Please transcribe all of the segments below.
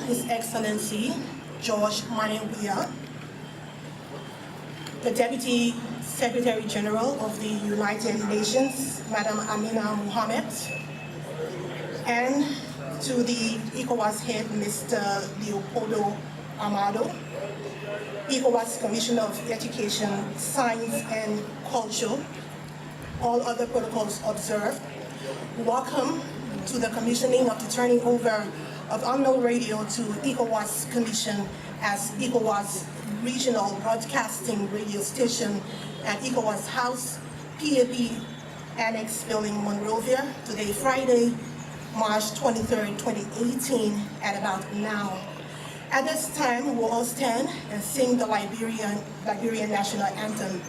His Excellency George Manewia, the Deputy Secretary General of the United Nations, Madam Amina Mohammed, and to the Ecowas head, Mr. Leopoldo Amado, Ecowas Commissioner of Education, Science and Culture, all other protocols observed. Welcome to the commissioning of the turning over of Unmil Radio to Ecowas Commission as Ecowas Regional Broadcasting Radio Station at Ecowas House, PAP Annex Building, Monrovia, today, Friday, March 23rd, 2018, at about now. At this time, we will all stand and sing the Liberian National Anthem.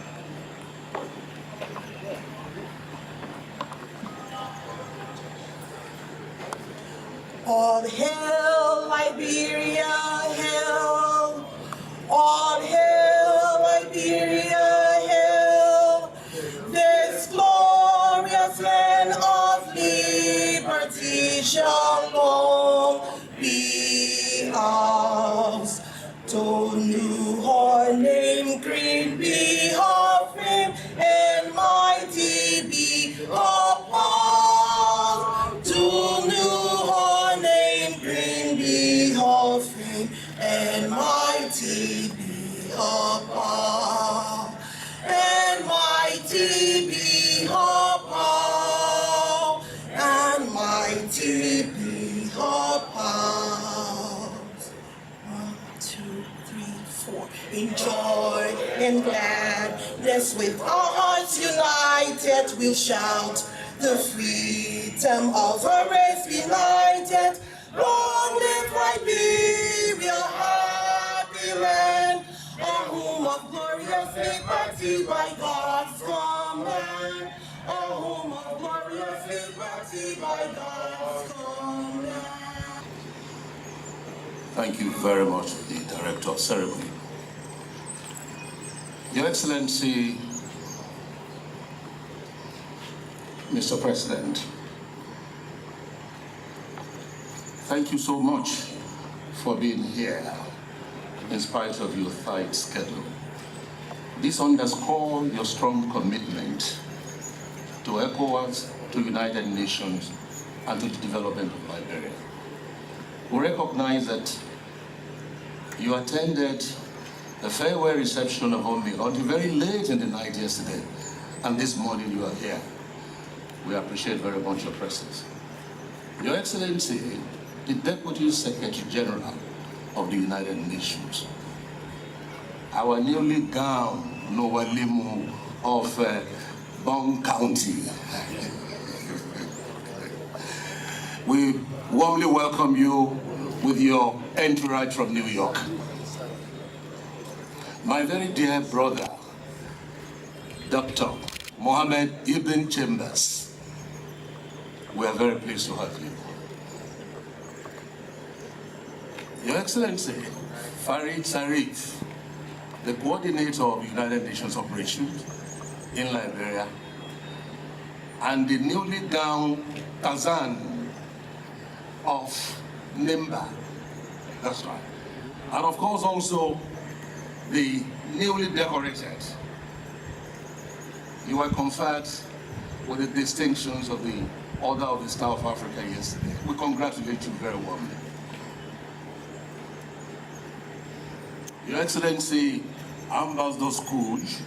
All hail Liberia, hail! All hail Liberia, hail! This glorious land of liberty shall long be ours. To new her name, great be her fame, and mighty be her power. To new her name, great be her fame, and mighty be her power. And mighty be her power, and mighty be her power. 1, 2, 3, 4. In joy and gladness, with our hearts united, we'll shout the freedom of our race benighted. Long live Liberia, happy land, a home of glorious liberty by God's command. A home of glorious liberty by God's command. Thank you very much, the Director of Ceremony. Your Excellency, Mr. President, thank you so much for being here in spite of your tight schedule. This underscores your strong commitment to ECOWAS, to United Nations, and to the development of Liberia. We recognize that you attended the farewell reception of Unmil until very late in the night yesterday, and this morning you are here. We appreciate very much your presence. Your Excellency, the Deputy Secretary General of the United Nations, our newly gowned Nowalimu of Bong County. We warmly welcome you with your entourage from New York. My very dear brother, Dr. Mohammed Ibn Chambers, we are very pleased to have you. Your Excellency, Farid Sarif, the coordinator of United Nations operations in Liberia, and the newly gowned Kazan of Nimba, that's right. And of course also the newly decorated. You were conferred with the distinctions of the Order of the Star of Africa yesterday. We congratulate you very warmly. Your Excellency, Ambassador Scrooge,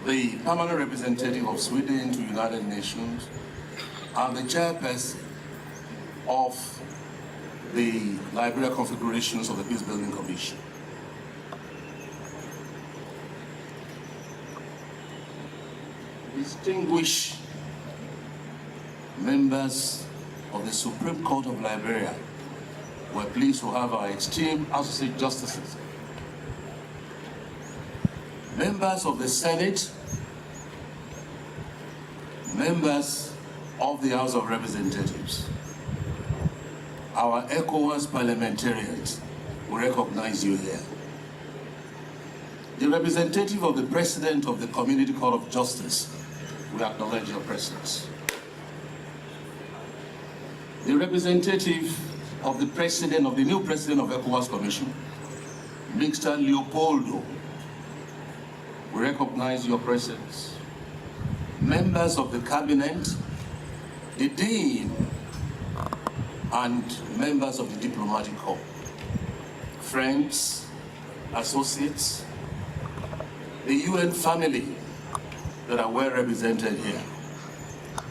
the permanent representative of Sweden to United Nations, and the chairperson of the Liberia Configurations of the Peace Building Commission. Distinguished members of the Supreme Court of Liberia, we're pleased to have our esteemed associate justices, members of the Senate, members of the House of Representatives, our ECOWAS parliamentarians, we recognize you here. The representative of the President of the Community Court of Justice, we acknowledge your presence. The representative of the new president of Ecowas Commission, Mr. Leopoldo, we recognize your presence. Members of the cabinet, the Dean, and members of the diplomatic corps, friends, associates, the UN family that are well represented here.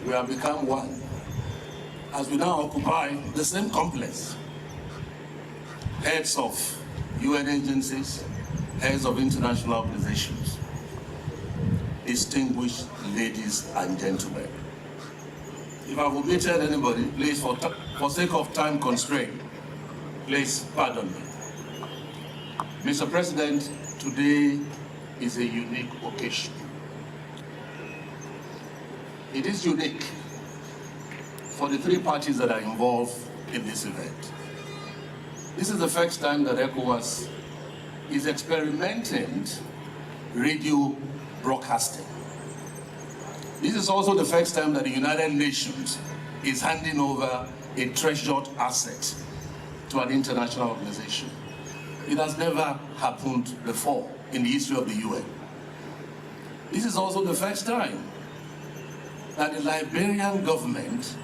We have become one as we now occupy the same complex. Heads of UN agencies, heads of international organizations, distinguished ladies and gentlemen. If I've omitted anybody, please, for sake of time constraint, please pardon me. Mr. President, today is a unique occasion. It is unique for the three parties that are involved in this event. This is the first time that ECOWAS is experimenting radio broadcasting. This is also the first time that the United Nations is handing over a treasured asset to an international organization. It has never happened before in the history of the UN. This is also the first time that the Liberian government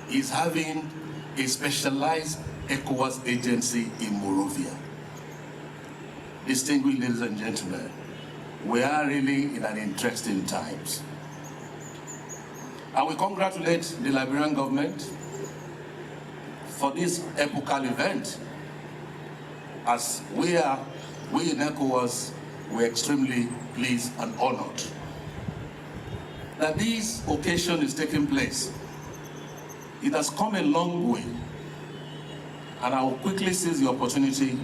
is having a specialized ECOWAS agency in Monrovia. Distinguished ladies and gentlemen, we are really in an interesting times. I will congratulate the Liberian government for this epochal event. As we in ECOWAS, we're extremely pleased and honored that this occasion is taking place. It has come a long way, and I will quickly seize the opportunity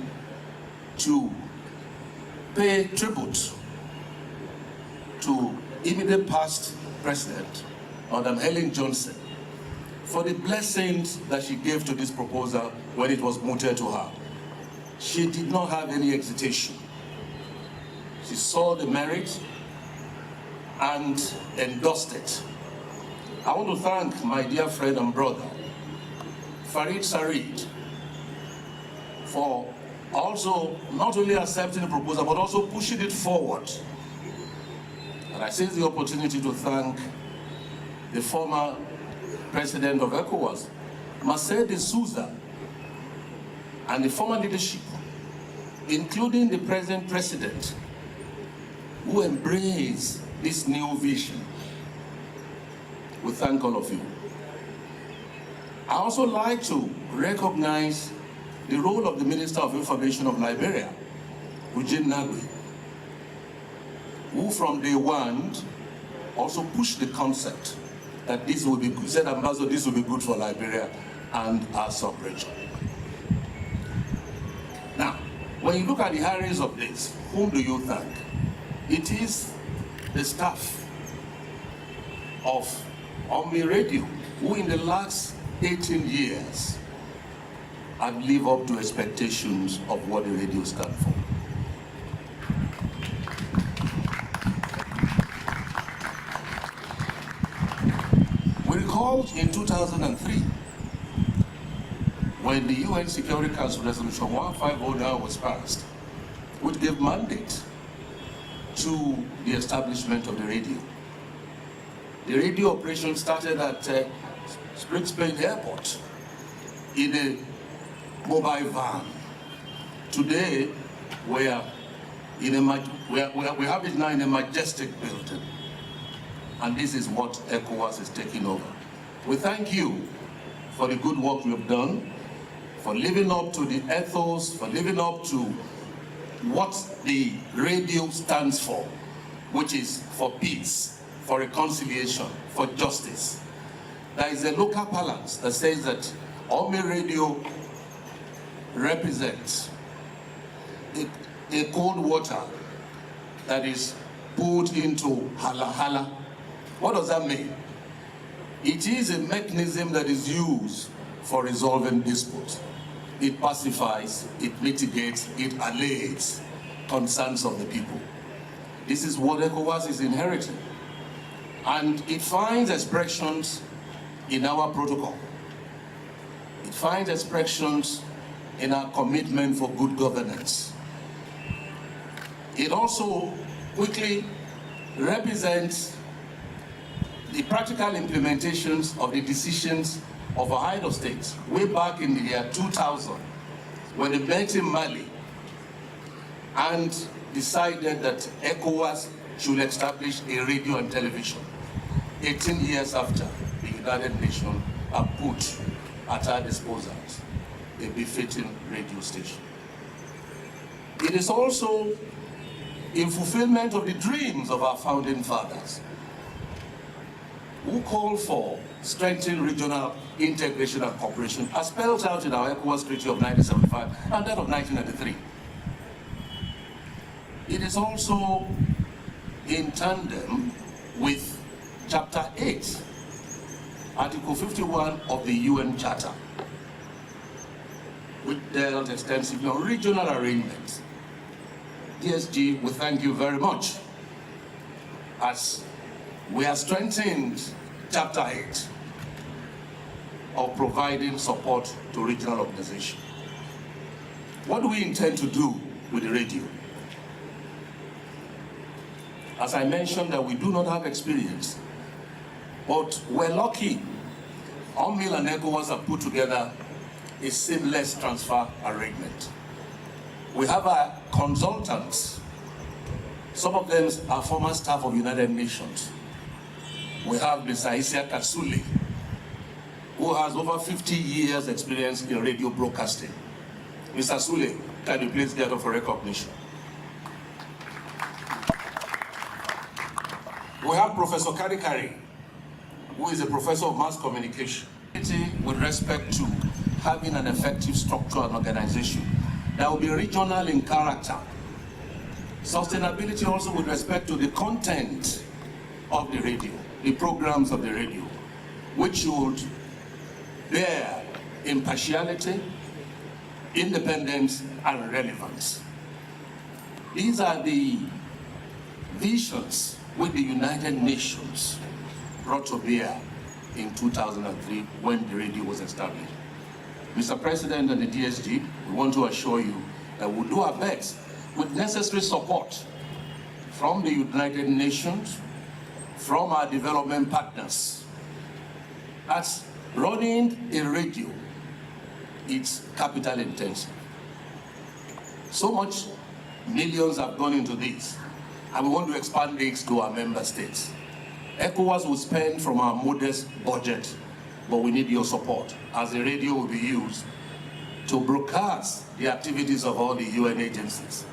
to pay tribute to immediate past President, Madam Helen Johnson, for the blessings that she gave to this proposal when it was mooted to her. She did not have any hesitation. She saw the merit and endorsed it. I want to thank my dear friend and brother, Farid Sarid, for also not only accepting the proposal, but also pushing it forward. And I seize the opportunity to thank the former president of ECOWAS, Marcel de Souza, and the former leadership, including the present president, who embrace this new vision. We thank all of you. I also like to recognize the role of the Minister of Information of Liberia, Eugene Nagbe, who from day one also pushed the concept that this will be good, said Ambassador, this will be good for Liberia and our sub-region. Now, when you look at the hirings of this, whom do you thank? It is the staff of Unmil Radio, who in the last 18 years have lived up to expectations of what the radio stands for. We recall in 2003, when the UN Security Council Resolution 1509 was passed, which gave mandate to the establishment of the radio. The radio operation started at Spring Spain Airport in a mobile van. Today, we have it now in a majestic building. And this is what ECOWAS is taking over. We thank you for the good work you have done, for living up to the ethos, for living up to what the radio stands for, which is for peace, for reconciliation, for justice. There is a local balance that says that Unmil Radio represents a cold water that is put into hala hala. What does that mean? It is a mechanism that is used for resolving disputes. It pacifies, it mitigates, it allays concerns of the people. This is what ECOWAS is inheriting. And it finds expressions in our protocol. It finds expressions in our commitment for good governance. It also quickly represents the practical implementations of the decisions of our head of state way back in the year 2000, when they met in Mali and decided that Ecowas should establish a radio and television. 18 years after, the United Nations have put at our disposal a befitting radio station. It is also in fulfillment of the dreams of our founding fathers, who called for strengthening regional integration and cooperation, as spelled out in our Ecowas Treaty of 1975 and that of 1993. It is also in tandem with Chapter 8, Article 51 of the UN Charter, which dealt extensively on regional arrangements. DSG, we thank you very much as we have strengthened Chapter 8 of providing support to regional organizations. What do we intend to do with the radio? As I mentioned, that we do not have experience, but we're lucky. Unmil and Ecowas have put together a seamless transfer arrangement. We have our consultants. Some of them are former staff of United Nations. We have Mr. Isia Katsuli, who has over 50 years experience in radio broadcasting. Mr. Sule, can you please get up for recognition? We have Professor Karikari, who is a professor of mass communication. With respect to having an effective structure and organization that will be regional in character. Sustainability also with respect to the content of the radio, the programs of the radio, which should bear impartiality, independence, and relevance. These are the visions which the United Nations brought to bear in 2003 when the radio was established. Mr. President and the DSG, we want to assure you that we'll do our best with necessary support from the United Nations, from our development partners. As running a radio, it's capital intensive. So much millions have gone into this, and we want to expand this to our member states. Ecowas will spend from our modest budget, but we need your support, as the radio will be used to broadcast the activities of all the UN agencies,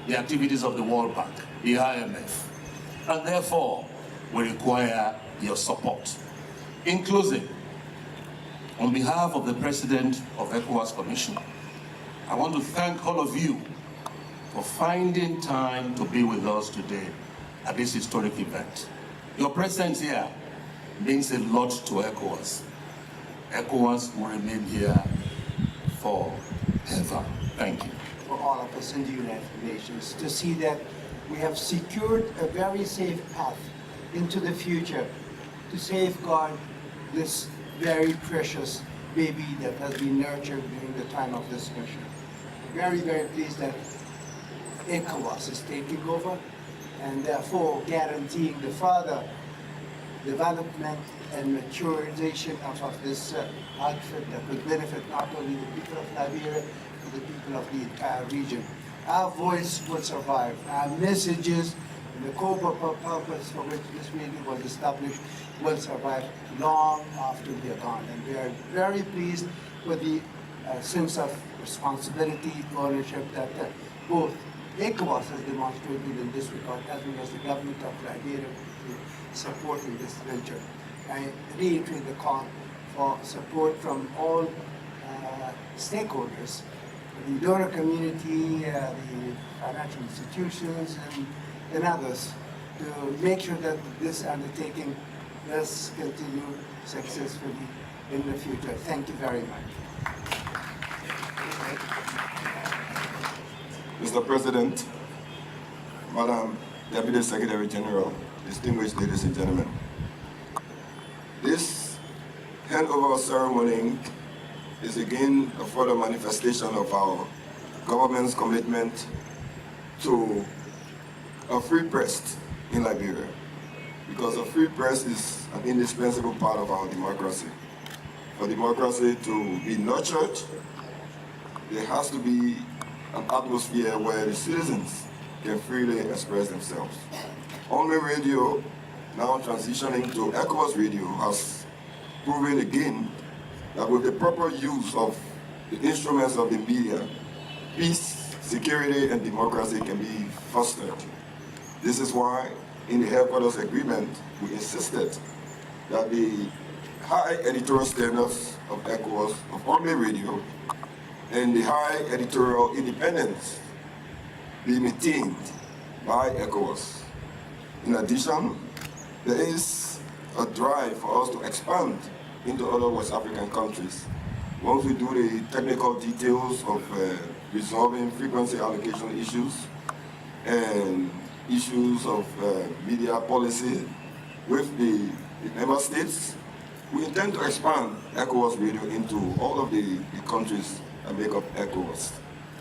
the activities of the World Bank, the IMF, and therefore we require your support. In closing, on behalf of the President of Ecowas Commission, I want to thank all of you for finding time to be with us today at this historic event. Your presence here means a lot to Ecowas. Ecowas will remain here forever. Thank you. For all of us in the United Nations to see that we have secured a very safe path into the future to safeguard this very precious baby that has been nurtured during the time of this mission. Very, very pleased that Ecowas is taking over and therefore guaranteeing the further development and maturization of this outfit that would benefit not only the people of Liberia, but the people of the entire region. Our voice will survive. Our messages and the core purpose for which this meeting was established will survive long after we are gone. And we are very pleased with the sense of responsibility, ownership that both Ecowas has demonstrated in this regard, as well as the government of Liberia supporting this venture. I reiterate the call for support from all stakeholders, the donor community, the financial institutions, and others, to make sure that this undertaking does continue successfully in the future. Thank you very much. Mr. President, Madam Deputy Secretary General, distinguished ladies and gentlemen, this handover ceremony is again a further manifestation of our government's commitment to a free press in Liberia, because a free press is an indispensable part of our democracy. For democracy to be nurtured, there has to be an atmosphere where the citizens can freely express themselves. Unmil Radio, now transitioning to Ecowas Radio, has proven again that with the proper use of the instruments of the media, peace, security, and democracy can be fostered. This is why in the headquarters agreement, we insisted that the high editorial standards of Ecowas, of Unmil Radio, and the high editorial independence be maintained by Ecowas. In addition, there is a drive for us to expand into other West African countries. Once we do the technical details of resolving frequency allocation issues and issues of media policy with the member states, we intend to expand Ecowas Radio into all of the countries that make up Ecowas.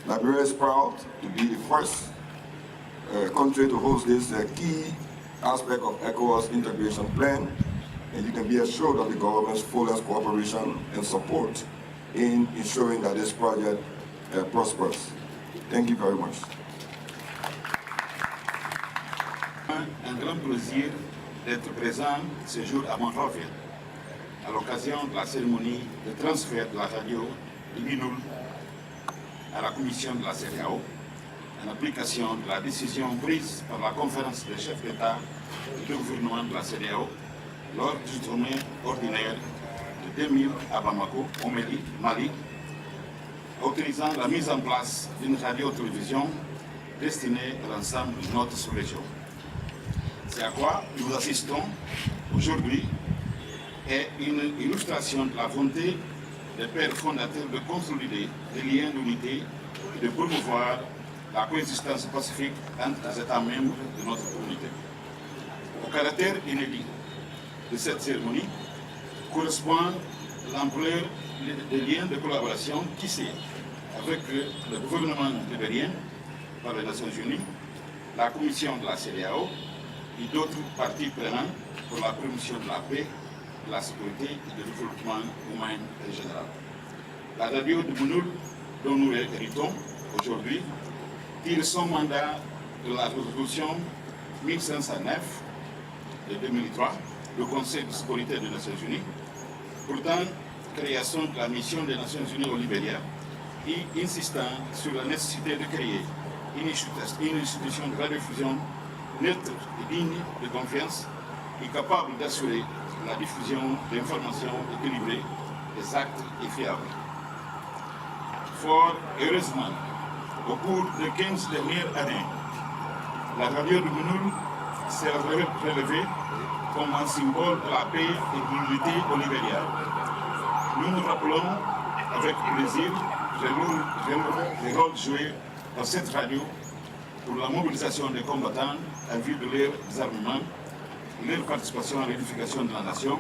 Liberia is proud to be the first country to host this key aspect of ECOWAS integration plan, and you can be assured of the government's fullest cooperation and support in ensuring that this project prospers. Thank you very much. Un grand plaisir d'être présent ce jour à Monrovia, à l'occasion de la cérémonie de transfert de la radio du Unmil à la commission de la CEDEAO, en application de la décision prise par la conférence des chefs d'État et de gouvernement de la CEDEAO lors du tournée ordinaire de 2000 à Bamako, au Mali, autorisant la mise en place d'une radio-télévision destinée à l'ensemble de notre sous-région. C'est à quoi nous assistons aujourd'hui est une illustration de la volonté des pères fondateurs de consolider les liens d'unité et de promouvoir la coexistence pacifique entre les États membres de notre communauté. Au caractère inédit de cette cérémonie correspond l'ampleur des liens de collaboration tissés avec le gouvernement libérien par les Nations Unies, la Commission de la CEDEAO et d'autres parties prenantes pour la promotion de la paix, de la sécurité et du développement humain en général. La radio de Unmil, dont nous héritons aujourd'hui, tire son mandat de la résolution 1509 de 2003 du Conseil de sécurité des Nations Unies, portant création de la mission des Nations Unies au Libéria et insistant sur la nécessité de créer une institution de radiodiffusion neutre et digne de confiance et capable d'assurer la diffusion d'informations équilibrées, exactes et fiables. Fort heureusement, au cours des 15 dernières années, la radio de Unmil s'est relevée comme un symbole de la paix et de l'unité au Libéria. Nous nous rappelons avec plaisir le rôle joué par cette radio pour la mobilisation des combattants en vue de leur désarmement, leur participation à l'édification de la nation,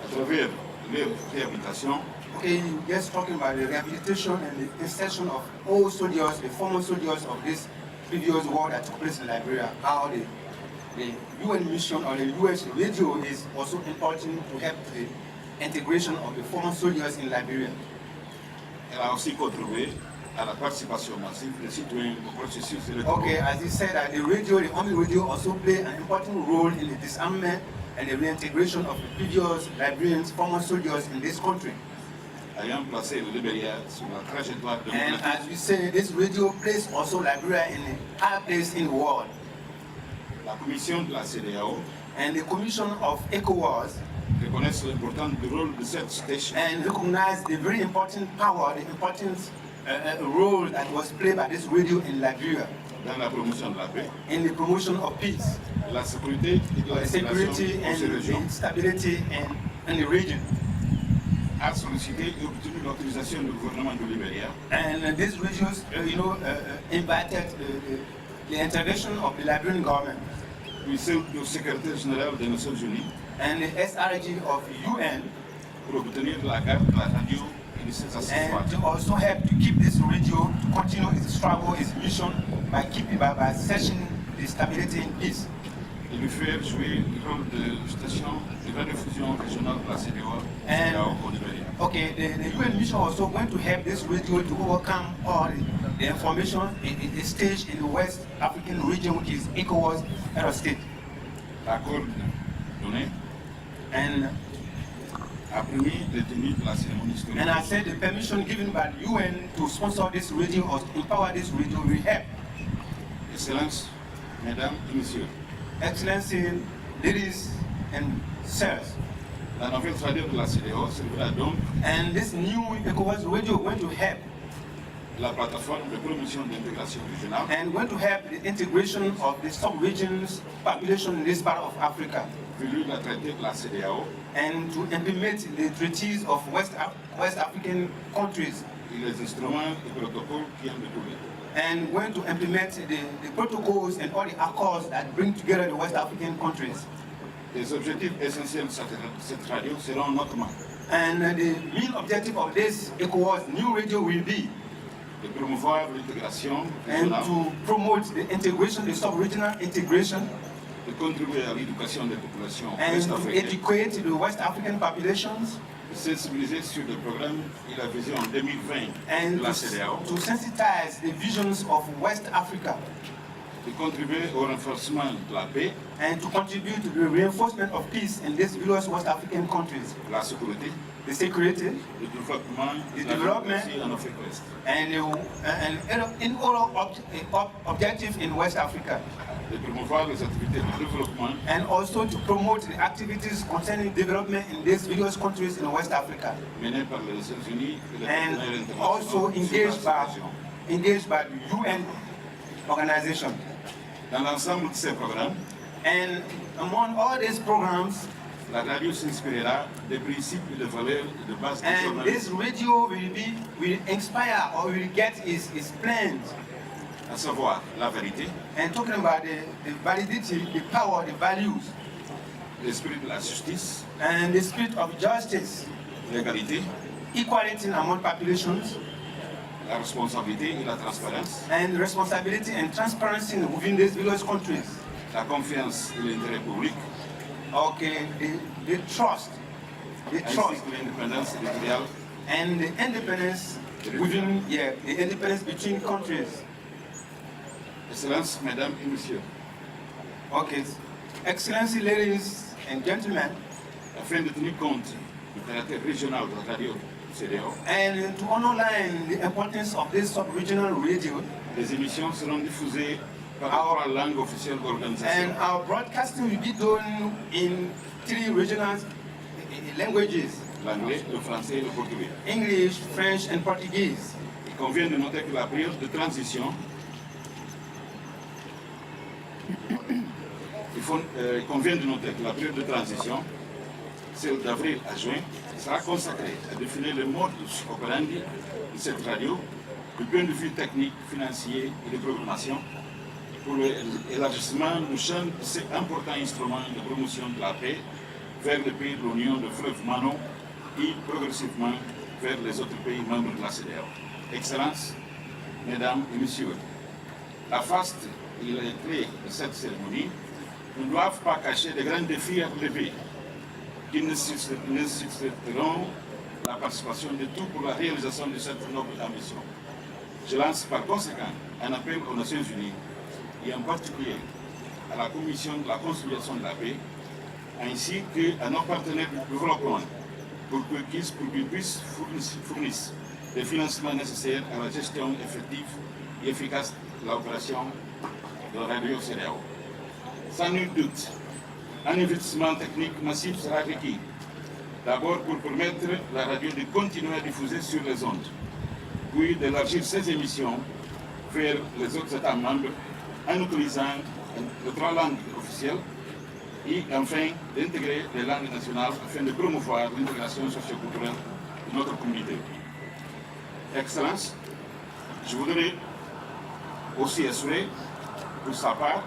à travers leur réhabilitation. Okay, just talking about the rehabilitation and the insertion of all soldiers, the former soldiers of this previous war that took place in Liberia, how the UN mission or the US radio is also important to help the integration of the former soldiers in Liberia. Elle a aussi contribué à la participation massive des citoyens au processus électoral. Okay, as he said, that the Unmil radio also play an important role in the disarmament and the reintegration of the previous Liberians, former soldiers in this country. Ayant placé le Libéria sur la trajectoire And démocratique. as we say, this radio places also Liberia in a high place in the world. La commission de la CEDEAO And the Commission of Ecowas reconnaît l'importance du rôle de cette station and recognize the very important power, the important role that was played by this radio in Liberia dans la promotion de la paix, in the promotion of peace, de la sécurité et de la the security stabilité and dans ces the régions, stability in the region. a sollicité et obtenu l'autorisation du gouvernement du Libéria And these regions, invited the intervention of the Liberian government puis celle du secrétaire général des Nations Unies and the SRG of UN pour obtenir la carte de la radio et 17 à and 6 to also help to keep this radio to continue its struggle, its mission by searching the stability and peace. et lui faire jouer le rôle de station de radiodiffusion régionale de la CDAO au Nigeria. Okay, the UN mission also going to help this radio to overcome all the information in stage in the West African region, which is Ecowas head of state. L'accord donné And a permis de tenir la cérémonie historique. And I said the permission given by the UN to sponsor this radio or empower this radio will help. Excellences, Mesdames et Messieurs, Excellency, ladies and sirs, la nouvelle radio de la CDAO servira donc and this new Ecowas radio going to help la plateforme de promotion de l'intégration régionale and going to help the integration of the sub-regions population in this part of Africa voulue la traité de la CDAO and to implement the treaties of West African countries et les instruments et protocoles qui en découlent. and going to implement the protocols and all the accords that bring together the West African countries. Les objectifs essentiels de cette radio seront notamment And the main objective of this Ecowas new radio will be de promouvoir l'intégration and régionale, to promote the integration, the sub-regional integration, de contribuer à l'éducation des populations and to ouest-africaines, educate the West African populations, de sensibiliser sur le programme et la vision en 2020 and de la CDAO, to sensitize the visions of West Africa, de contribuer au renforcement de la paix, and to contribute to the reinforcement of peace in these various West African countries, de la sécurité, the security, le développement, The de la development. démocratie en Afrique ouest, and in all objective in West Africa, de promouvoir les activités de développement and also to promote the activities concerning development in these various countries in West Africa, menées par les Nations Unies et les and partenaires internationaux also sur la région. engaged by the UN organization. Dans l'ensemble de ces programmes, And among all these programs, la radio s'inspirera des principes et des valeurs de base du and this journalisme, radio will inspire or will get its plans. à savoir la vérité, And talking about the validity, the power, the values, l'esprit de la justice, and the spirit of justice, l'égalité, equality among populations, la responsabilité et la transparence, and responsibility and transparency within these various countries. la confiance et l'intérêt public, Okay, the trust, ainsi que l'indépendance éditoriale, and the independence within, the independence between countries. Excellences, Mesdames et Messieurs, Okay, Excellency, ladies and gentlemen, afin de tenir compte du caractère régional de la radio CDAO, and to underline the importance of this sub-regional radio, les émissions seront diffusées par rapport à la langue officielle de l'organisation, and our broadcasting will be done in 3 regional languages: l'anglais, le français et le portugais. English, French, and Portuguese. Il convient de noter que la période de transition celle d'avril à juin, sera consacrée à définir le mode operandi de cette radio du point de vue technique, financier et de programmation pour l'élargissement du champ de cet important instrument de promotion de la paix vers les pays de l'Union de fleuve Mano et progressivement vers les autres pays membres de la CEDEAO. Excellences, Mesdames et Messieurs, la faste et les clés de cette cérémonie ne doivent pas cacher de grands défis à relever qui nécessiteront la participation de tous pour la réalisation de cette noble ambition. Je lance par conséquent un appel aux Nations Unies et en particulier à la Commission de la conciliation de la paix ainsi qu'à nos partenaires du développement pour qu'ils puissent fournir les financements nécessaires à la gestion effective et efficace de l'opération de la radio CEDEAO. Sans nul doute, un investissement technique massif sera requis. D'abord pour permettre à la radio de continuer à diffuser sur les ondes, puis d'élargir ses émissions vers les autres États membres en utilisant les 3 langues officielles et enfin d'intégrer les langues nationales afin de promouvoir l'intégration socioculturelle de notre communauté. Excellences, je voudrais aussi assurer, pour sa part,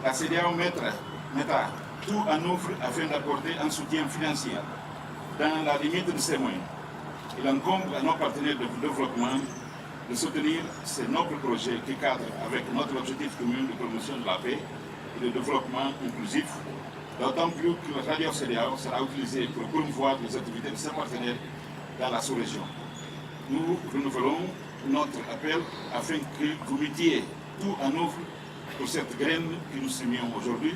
la CEDEAO mettra tout en œuvre afin d'apporter un soutien financier dans la limite de ses moyens Il incombe à nos partenaires de développement de soutenir ces nobles projets qui cadrent avec notre objectif commun de promotion de la paix et de développement inclusif, d'autant plus que le radio CEDEAO sera utilisé pour promouvoir les activités de ses partenaires dans la sous-région. Nous renouvelons notre appel afin que vous mettiez tout en œuvre pour cette graine que nous sémions aujourd'hui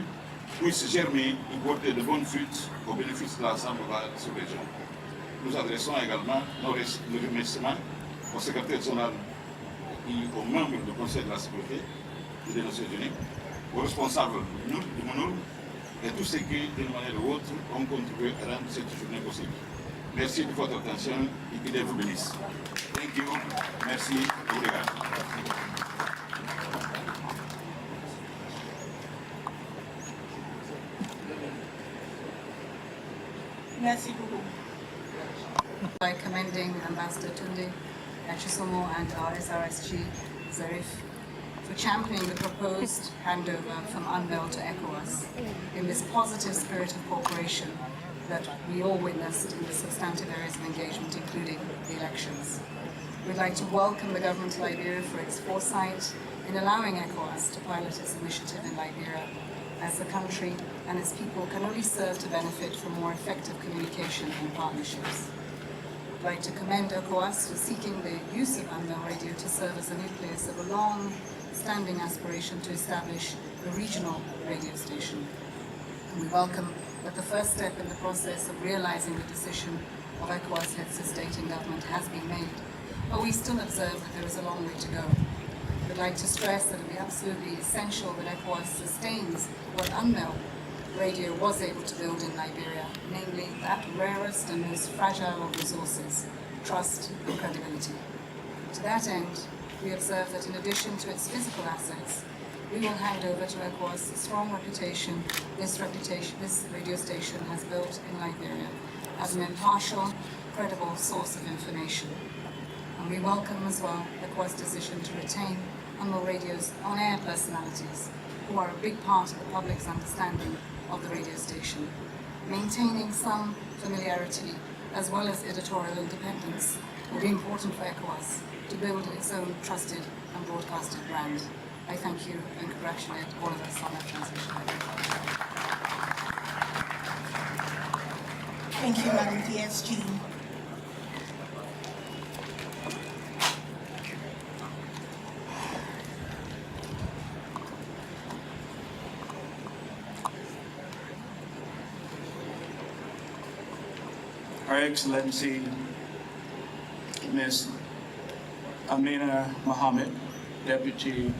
puisse germer et porter de bonnes fruits au bénéfice de l'ensemble de la sous-région. Nous adressons également nos remerciements au secrétaire général et aux membres du Conseil de la sécurité des Nations Unies, aux responsables du MONUL et tous ceux qui, d'une manière ou autre, ont contribué à rendre cette journée possible. Merci de votre attention et que Dieu vous bénisse. Thank you. Merci. Obrigado. Merci beaucoup. By commending Ambassador Tunde Achisomo and our SRSG Zarif for championing the proposed handover from Unmil to Ecowas in this positive spirit of cooperation that we all witnessed in the substantive areas of engagement, including the elections. We'd like to welcome the government of Liberia for its foresight in allowing Ecowas to pilot its initiative in Liberia, as the country and its people can only serve to benefit from more effective communication and partnerships. I'd like to commend Ecowas for seeking the use of Unmil Radio to serve as a nucleus of a long-standing aspiration to establish a regional radio station. And we welcome that the first step in the process of realizing the decision of Ecowas heads of state and government has been made, but we still observe that there is a long way to go. We'd like to stress that it will be absolutely essential that Ecowas sustains what Unmil Radio was able to build in Liberia, namely that rarest and most fragile of resources, trust and credibility. To that end, we observe that in addition to its physical assets, we will hand over to Ecowas the strong reputation this radio station has built in Liberia as an impartial, credible source of information. And we welcome as well Ecowas' decision to retain Unmil Radio's on-air personalities, who are a big part of the public's understanding of the radio station. Maintaining some familiarity as well as editorial independence will be important for Ecowas to build its own trusted and broadcasted brand. I thank you and congratulate all of us on that transition. Thank you, Madam DSG. Her Excellency, Ms. Amina Mohammed, Deputy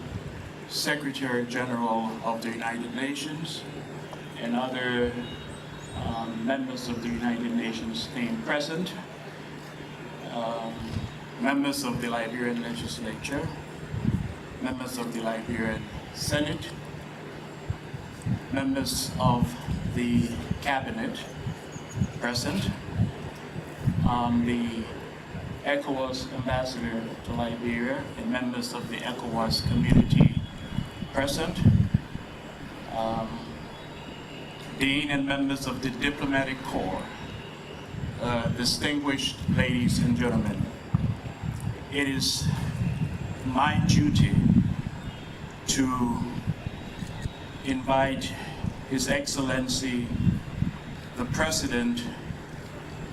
Secretary General of the United Nations, and other members of the United Nations team present, members of the Liberian Legislature, members of the Liberian Senate, members of the Cabinet present, the ECOWAS Ambassador to Liberia and members of the ECOWAS community present, Dean and members of the Diplomatic Corps, distinguished ladies and gentlemen, it is my duty to invite His Excellency, the President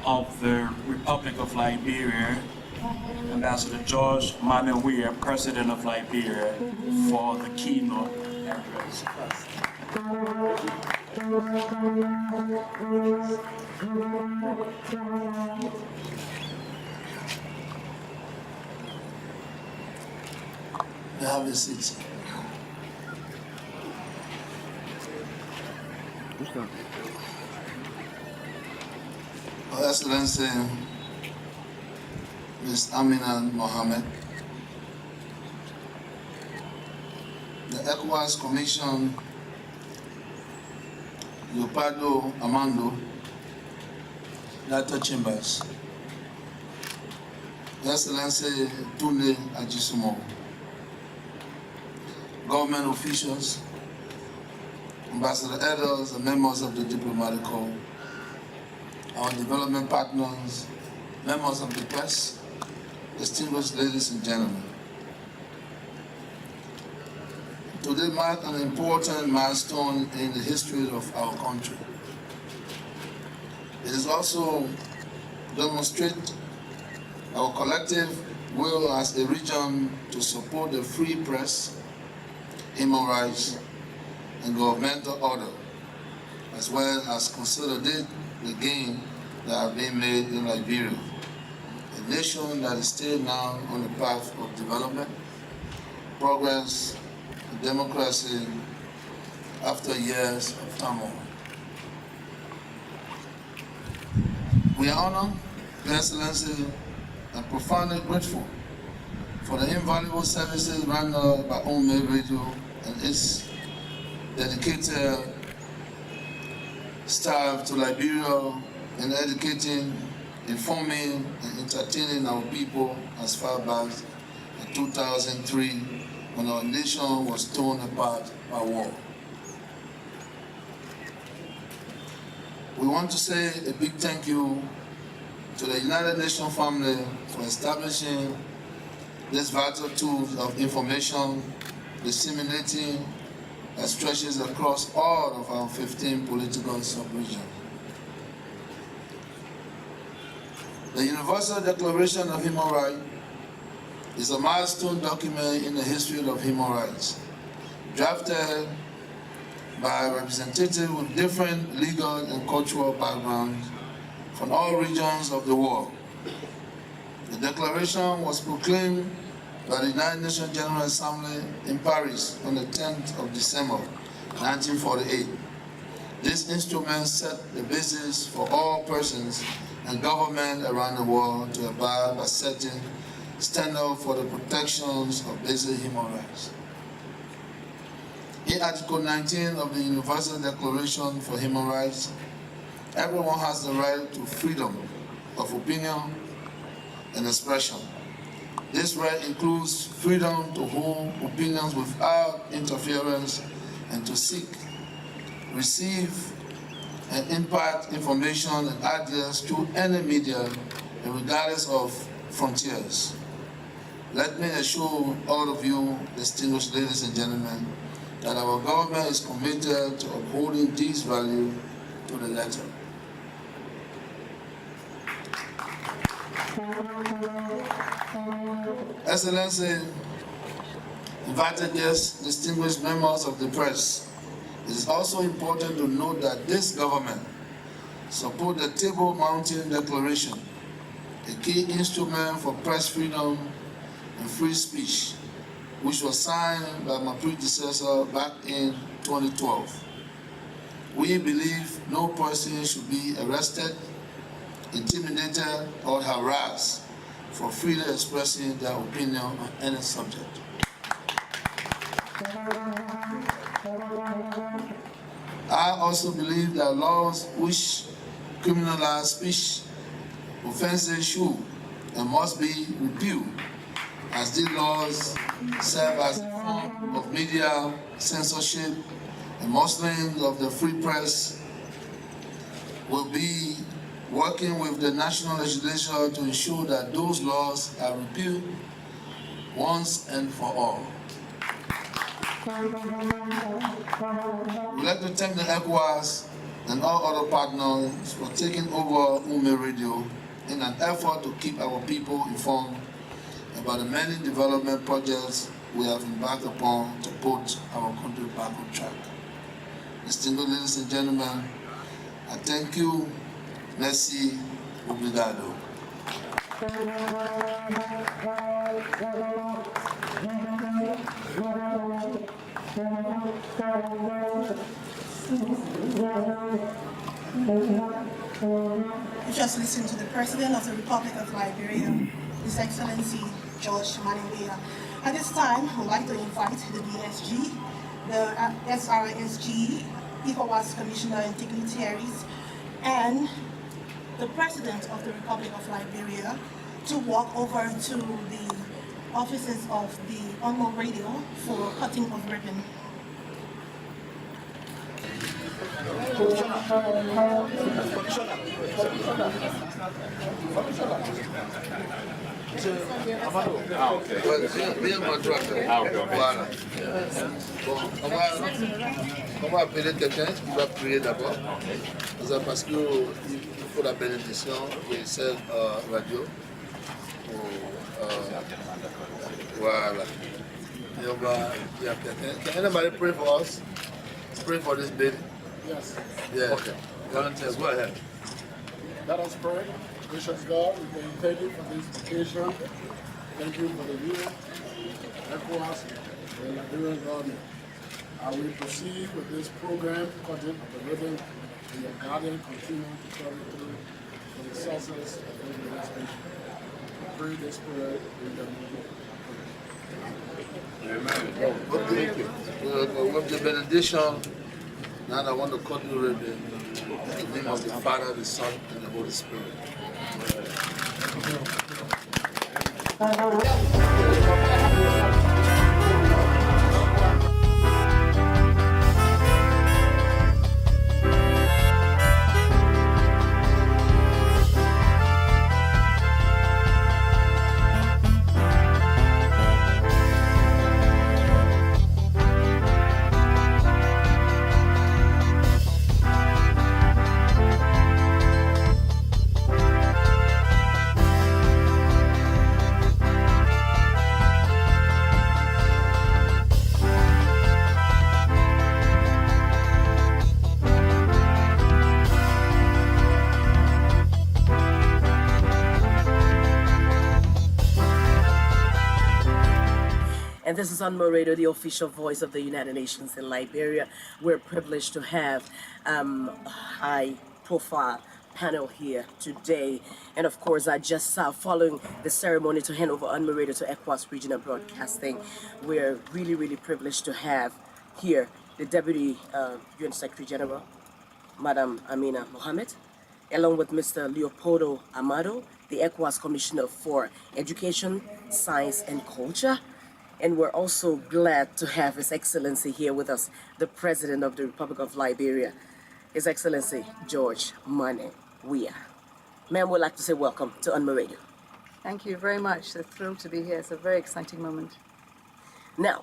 of the Republic of Liberia, Ambassador George Manawia, President of Liberia, for the keynote address. Have a seat. Her Excellency, Ms. Amina Mohammed, the ECOWAS Commission, Leopardo Amando, Dr. Chambers, Her Excellency Tunde Achisomo, government officials, Ambassador Elders and members of the Diplomatic Corps, our development partners, members of the press, distinguished ladies and gentlemen. Today marks an important milestone in the history of our country. It is also demonstrate our collective will as a region to support the free press, human rights, and governmental order, as well as consolidate the gains that have been made in Liberia, a nation that is still now on the path of development, progress, and democracy after years of turmoil. We are honored, Your Excellency, and profoundly grateful for the invaluable services rendered by Unmil Radio and its dedicated staff to Liberia in educating, informing, and entertaining our people as far back in 2003 when our nation was torn apart by war. We want to say a big thank you to the United Nations family for establishing this vital tool of information disseminating that stretches across all of our 15 political sub-regions. The Universal Declaration of Human Rights is a milestone document in the history of human rights, drafted by representatives with different legal and cultural backgrounds from all regions of the world. The declaration was proclaimed by the United Nations General Assembly in Paris on the 10th of December, 1948. This instrument set the basis for all persons and governments around the world to abide by certain standards for the protections of basic human rights. In Article 19 of the Universal Declaration for Human Rights, everyone has the right to freedom of opinion and expression. This right includes freedom to hold opinions without interference and to seek, receive, and impart information and ideas through any media, regardless of frontiers. Let me assure all of you, distinguished ladies and gentlemen, that our government is committed to upholding these values to the letter. Excellency, invited guests, distinguished members of the press, it is also important to note that this government supports the Table Mountain Declaration, a key instrument for press freedom and free speech, which was signed by my predecessor back in 2012. We believe no person should be arrested, intimidated, or harassed for freely expressing their opinion on any subject. I also believe that laws which criminalize speech offenses should and must be repealed, as these laws serve as a form of media censorship, and Muslims of the free press will be working with the national legislature to ensure that those laws are repealed once and for all. We'd like to thank the Ecowas and all other partners for taking over Unmil Radio in an effort to keep our people informed about the many development projects we have embarked upon to put our country back on track. Distinguished ladies and gentlemen, I thank you. Merci, obrigado. You just listened to the President of the Republic of Liberia, His Excellency George Maningwea. At this time, we'd like to invite the DSG, the SRSG, Ecowas Commissioner and dignitaries, and the President of the Republic of Liberia to walk over to the offices of the Unmil Radio for cutting of ribbon. Ah, ok. Viens à droite. Ah, ok, ok. Voilà. Bon, on va appeler quelqu'un qui va prier d'abord. Parce qu'il faut la bénédiction et celle radio. Voilà. Et on va, il y a quelqu'un. Can anybody pray for us? Pray for this baby. Yes. Yeah. Okay. Volunteers, go ahead. Let us pray. Gracious God, we thank you for this occasion. Thank you for the year, Ecowas, and the Liberian government. I will proceed with this program, content of the ribbon, and your guardian continue to carry through the success of the administration. I pray this prayer in the name With the benediction, now I want to cut you with the name of the Father, the Son, and the Holy Spirit. And this is Unmil Radio, the official voice of the United Nations in Liberia. We're privileged to have a high-profile panel here today. And of course, just following the ceremony to hand over Unmil Radio to Ecowas Regional Broadcasting, we're really, really privileged to have here the Deputy UN Secretary General, Madam Amina Mohamed, along with Mr. Leopoldo Amado, the Ecowas Commissioner for Education, Science and Culture. And we're also glad to have His Excellency here with us, the President of the Republic of Liberia, His Excellency George Mane Weah. Ma'am, we'd like to say welcome to Unmil Radio. Thank you very much. We're thrilled to be here. It's a very exciting moment. Now,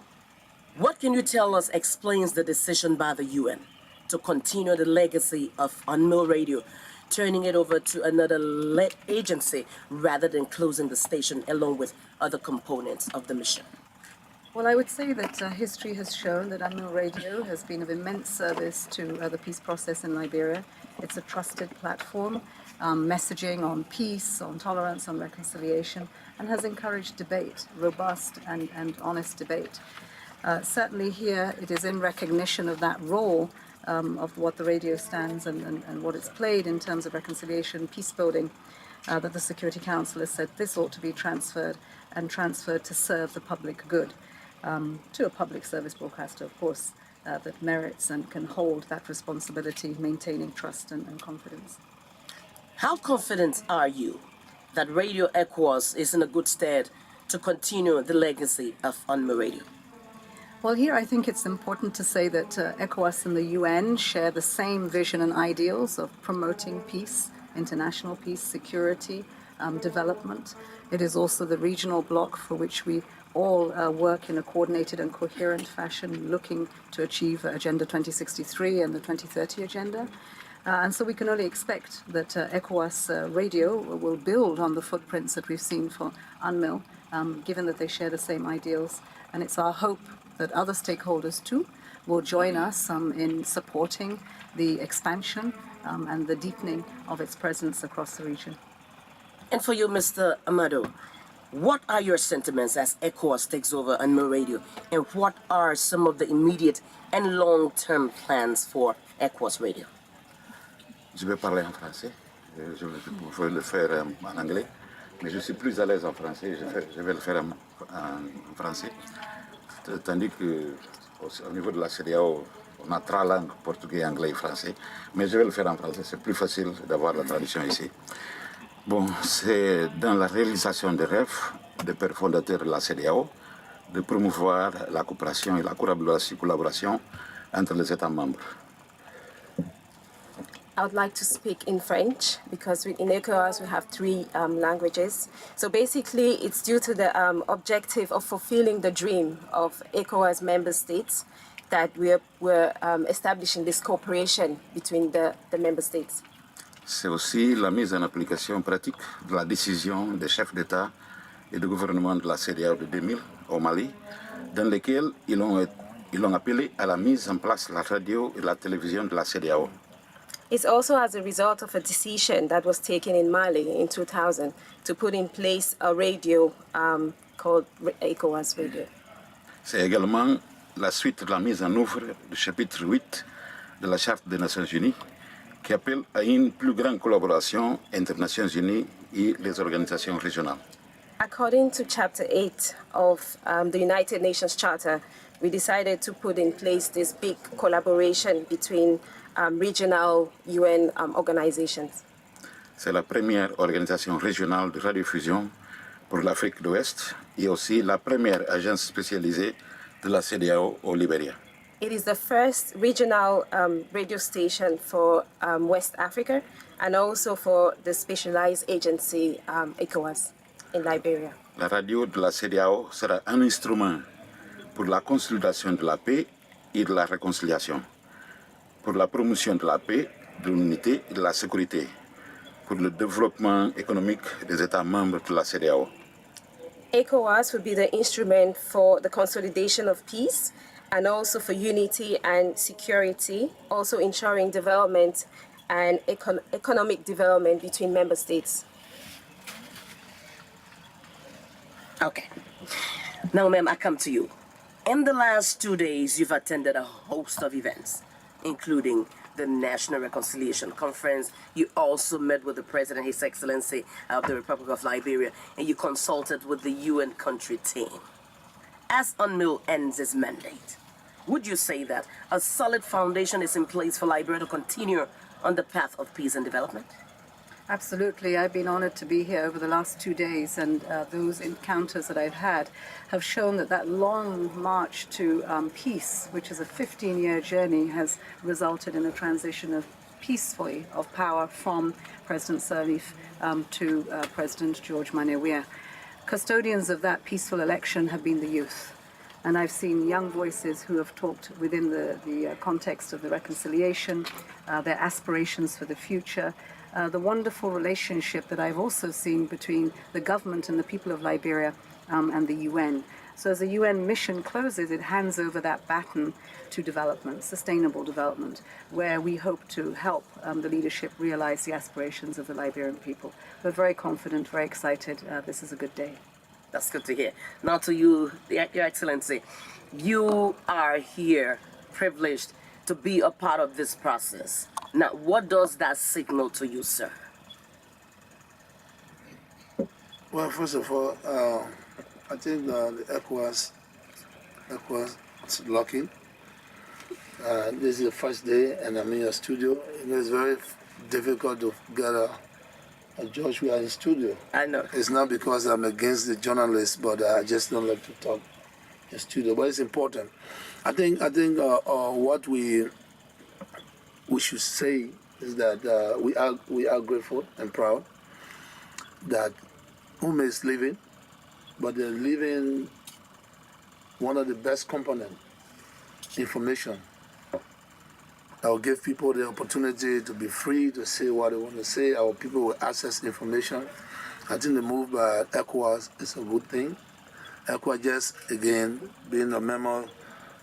what can you tell us explains the decision by the UN to continue the legacy of Unmil Radio, turning it over to another agency rather than closing the station along with other components of the mission? Well, I would say that history has shown that Unmil Radio has been of immense service to the peace process in Liberia. It's a trusted platform, messaging on peace, on tolerance, on reconciliation, and has encouraged debate, robust and honest debate. Certainly here it is in recognition of that role of what the radio stands and what it's played in terms of reconciliation, peace building, that the Security Council has said this ought to be transferred to serve the public good. To a public service broadcaster, of course, that merits and can hold that responsibility, maintaining trust and confidence. How confident are you that Radio Ecowas is in a good stead to continue the legacy of Unmil Radio? Well, here I think it's important to say that Ecowas and the UN share the same vision and ideals of promoting peace, international peace, security, development. It is also the regional bloc for which we all work in a coordinated and coherent fashion, looking to achieve Agenda 2063 and the 2030 Agenda. And so we can only expect that Ecowas Radio will build on the footprints that we've seen for Unmil, given that they share the same ideals. And it's our hope that other stakeholders too will join us in supporting the expansion and the deepening of its presence across the region. And for you, Mr. Amado, what are your sentiments as Ecowas takes over Unmil Radio, and what are some of the immediate and long-term plans for Ecowas Radio? Je vais parler en français. Je vais le faire en anglais, mais je suis plus à l'aise en français. Je vais le faire en français. Tandis que au niveau de la CEDEAO, on a 3 langues, portugais, anglais et français. Mais je vais le faire en français. C'est plus facile d'avoir la traduction ici. Bon, c'est dans la réalisation des rêves des pères fondateurs de la CEDEAO de promouvoir la coopération et la collaboration entre les États membres. I would like to speak in French because in Ecowas we have three languages. So basically it's due to the objective of fulfilling the dream of Ecowas member states that we're establishing this cooperation between the member states. C'est aussi la mise en application pratique de la décision des chefs d'État et de gouvernement de la CEDEAO de 2000 au Mali, dans lesquels ils ont appelé à la mise en place de la radio et la télévision de la CEDEAO. It's also as a result of a decision that was taken in Mali in 2000 to put in place a radio called Ecowas Radio. C'est également la suite de la mise en œuvre du chapitre 8 de la Charte des Nations Unies qui appelle à une plus grande collaboration entre les Nations Unies et les organisations régionales. According to Chapter 8 of the United Nations Charter, we decided to put in place this big collaboration between regional UN organizations. C'est la première organisation régionale de radiodiffusion pour l'Afrique de l'Ouest et aussi la première agence spécialisée de la CEDEAO au Libéria. It is the first regional radio station for West Africa and also for the specialized agency Ecowas in Liberia. La radio de la CEDEAO sera un instrument pour la consolidation de la paix et de la réconciliation, pour la promotion de la paix, de l'unité et de la sécurité, pour le développement économique des États membres de la CEDEAO. ECOWAS will be the instrument for the consolidation of peace and also for unity and security, also ensuring development and economic development between member states. Okay. Now, ma'am, I come to you. In the last 2 days, you've attended a host of events, including the National Reconciliation Conference. You also met with the President, His Excellency of the Republic of Liberia, and you consulted with the UN country team. As Unmil ends its mandate, would you say that a solid foundation is in place for Liberia to continue on the path of peace and development? Absolutely. I've been honored to be here over the last 2 days, and those encounters that I've had have shown that long march to peace, which is a 15-year journey, has resulted in a transition of peacefully of power from President Sirleaf to President George Manewia. Custodians of that peaceful election have been the youth. And I've seen young voices who have talked within the context of the reconciliation, their aspirations for the future, the wonderful relationship that I've also seen between the government and the people of Liberia and the UN. So as the UN mission closes, it hands over that baton to development, sustainable development, where we hope to help the leadership realize the aspirations of the Liberian people. We're very confident, very excited. This is a good day. That's good to hear. Now to you, Your Excellency, you are here privileged to be a part of this process. Now, what does that signal to you, sir? Well, first of all, I think the ECOWAS is lucky. This is the first day, and I'm in your studio. It's very difficult to get a judge who are in studio. I know. It's not because I'm against the journalists, but I just don't like to talk in studio. But it's important. I think what we should say is that we are grateful and proud that Unmil is leaving, but they're leaving one of the best components, information. that will give people the opportunity to be free to say what they want to say. Our people will access information. I think the move by Ecowas is a good thing. Ecowas just, again, being a member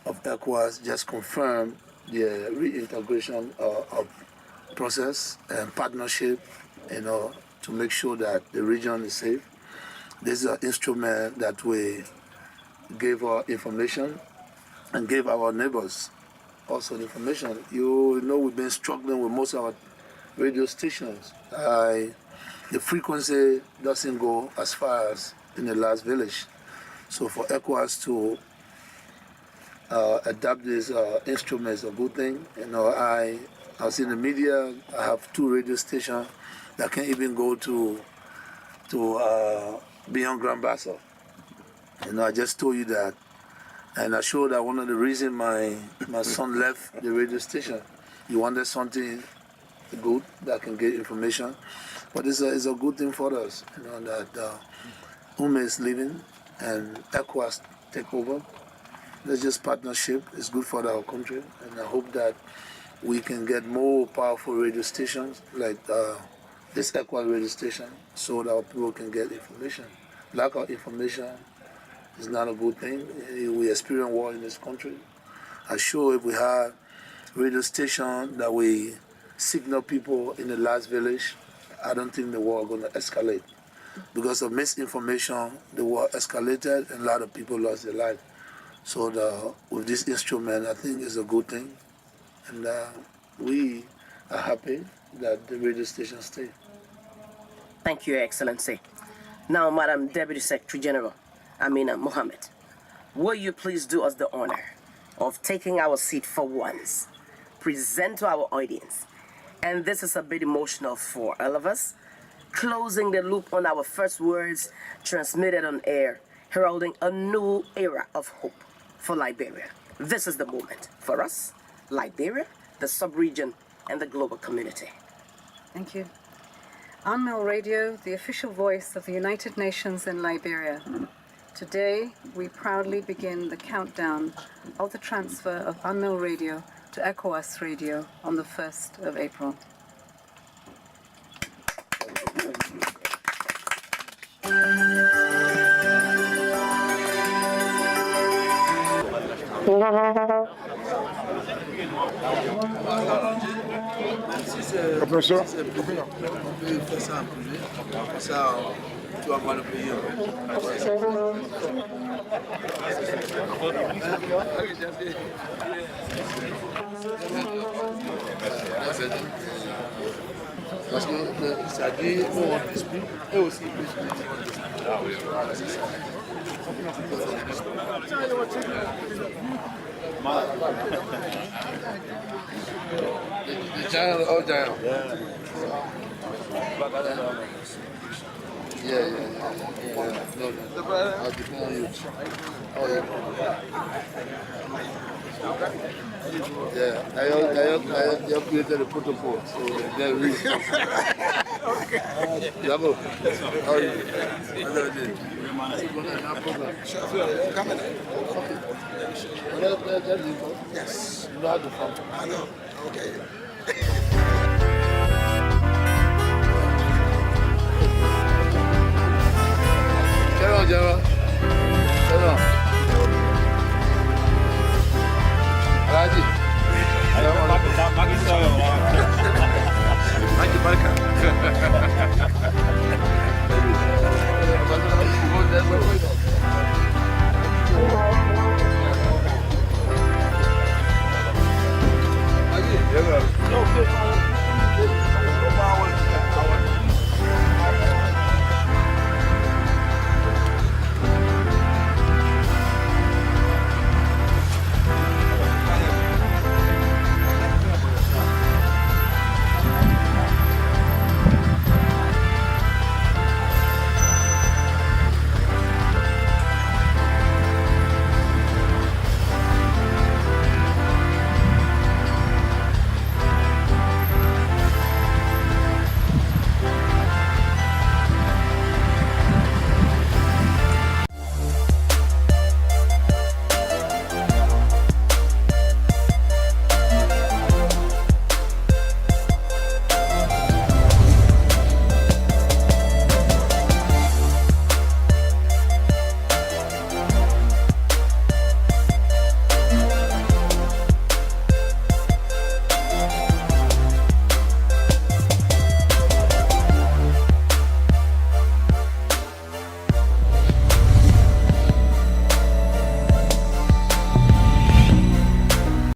of Ecowas, just confirmed the reintegration of process and partnership, to make sure that the region is safe. This is an instrument that we gave our information and gave our neighbors also the information. We've been struggling with most of our radio stations. The frequency doesn't go as far as in the last village. So for Ecowas to adapt this instrument is a good thing. I was in the media. I have 2 radio stations that can even go to beyond Grand Bassel. I just told you that. And I showed that one of the reasons my son left the radio station, he wanted something good that can get information. But it's a good thing for us, that Unmil is leaving and Ecowas take over. That's just partnership. It's good for our country, and I hope that we can get more powerful radio stations like this Ecowas radio station, so that our people can get information. Lack of information is not a good thing. We experience war in this country. I'm sure if we have radio station that we signal people in the last village, I don't think the war is going to escalate. Because of misinformation, the war escalated and a lot of people lost their life. So with this instrument, I think it's a good thing. And we are happy that the radio station stay. Thank you, Your Excellency. Now, Madam Deputy Secretary General Amina Mohammed, will you please do us the honor of taking our seat for once, present to our audience, and this is a bit emotional for all of us, closing the loop on our first words transmitted on air, heralding a new era of hope for Liberia. This is the moment for us, Liberia, the sub-region, and the global community. Thank you. Unmil Radio, the official voice of the United Nations in Liberia. Today, we proudly begin the countdown of the transfer of Unmil Radio to Ecowas Radio on the 1st of April. Professeur. Tu vas voir le pays. Parce que ça dit on explique et aussi Ah oui, c'est ça. The giant, all giant. Yeah. No. I'll depend on you. Oh, yeah. I created a protocol, so they're really. Okay. Yabo, how are you? No problem. Come in. Okay. Yes. You know how to farm. I know. Okay. Hello, Java. Hello.